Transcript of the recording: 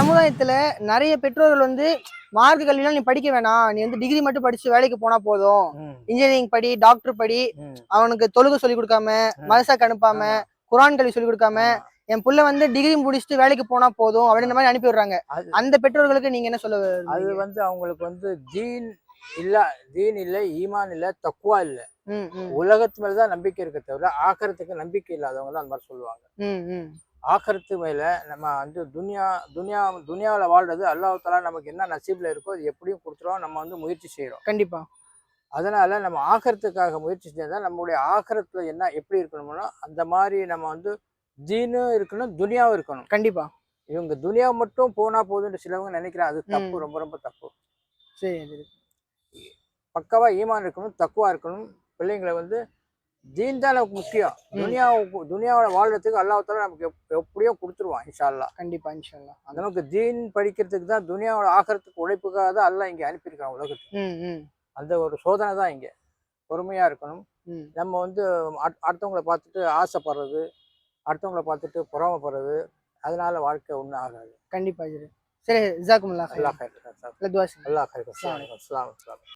சமுதாயத்துல நிறைய பெற்றோர்கள் வந்து மார்க்க கல்விலாம் நீ படிக்க வேணாம், நீ வந்து டிகிரி மட்டும் படிச்சு வேலைக்கு போனா போதும், இன்ஜினியரிங் படி, டாக்டர் படி, அவனுக்கு தொழுகை சொல்லி கொடுக்காம, மதரசாக்கு அனுப்பாம, குரான் கல்வி சொல்லி கொடுக்காம, என் புள்ள வந்து டிகிரி முடிச்சுட்டு வேலைக்கு போனா போதும் அப்படின்ற மாதிரி அனுப்பி விடுறாங்க. அந்த பெற்றோர்களுக்கு நீங்க என்ன சொல்ல? அது வந்து அவங்களுக்கு வந்து தீன் இல்ல, ஈமான் இல்ல, தக்குவா இல்ல. உலகத்து மேலதான் நம்பிக்கை இருக்க தவிர ஆக்கறதுக்கு நம்பிக்கை இல்லாதவங்க தான் அந்த மாதிரி சொல்லுவாங்க. ஆக்கறத்து மேல நம்ம வந்து துனியாவில வாழ்றது அல்லாஹ் தஆலா நமக்கு என்ன நசீப்ல இருக்கோ அது எப்படியும் கொடுத்துருவோம். நம்ம வந்து முயற்சி செய்யறோம். கண்டிப்பா. அதனால நம்ம ஆக்கறதுக்காக முயற்சி செஞ்சா நம்மளுடைய ஆக்கறத்துல என்ன எப்படி இருக்கணும்னா அந்த மாதிரி நம்ம வந்து தீனும் இருக்கணும், துனியாவும் இருக்கணும். கண்டிப்பா. இவங்க துனியா மட்டும் போனா போதும்னு சிலவங்க நினைக்கிறாங்க. அது தப்பு, ரொம்ப ரொம்ப தப்பு. சரி. பக்காவா ஈமான் இருக்கணும், தக்குவா இருக்கணும். பிள்ளைங்களை வந்து தீன் தான் நமக்கு முக்கியம். துனியாவோட வாழ்றதுக்கு அல்லாஹ் தஆலா நமக்கு எப்படியோ கொடுத்துருவான் இன்ஷா அல்லாஹ். கண்டிப்பா இன்ஷா அல்லாஹ். நமக்கு தீன் படிக்கிறதுக்கு தான் துனியாவோட ஆகிறதுக்கு உழைப்புக்காக தான் அல்லாஹ் இங்க அனுப்பியிருக்கான் உலகத்துக்கு. அந்த ஒரு சோதனை தான் இங்க. பொறுமையா இருக்கணும். நம்ம வந்து அடுத்தவங்களை பார்த்துட்டு ஆசைப்படுறது, அடுத்தவங்களை பார்த்துட்டு பொறாமப்படுறது, அதனால வாழ்க்கை ஒன்றும் ஆகாது. கண்டிப்பா. சரி, ஜஸாக்குமுல்லாஹ். அல்லாஹ் ஹைர். அல்லாஹ் ஹைர். அஸ்ஸலாமு அலைக்கும்.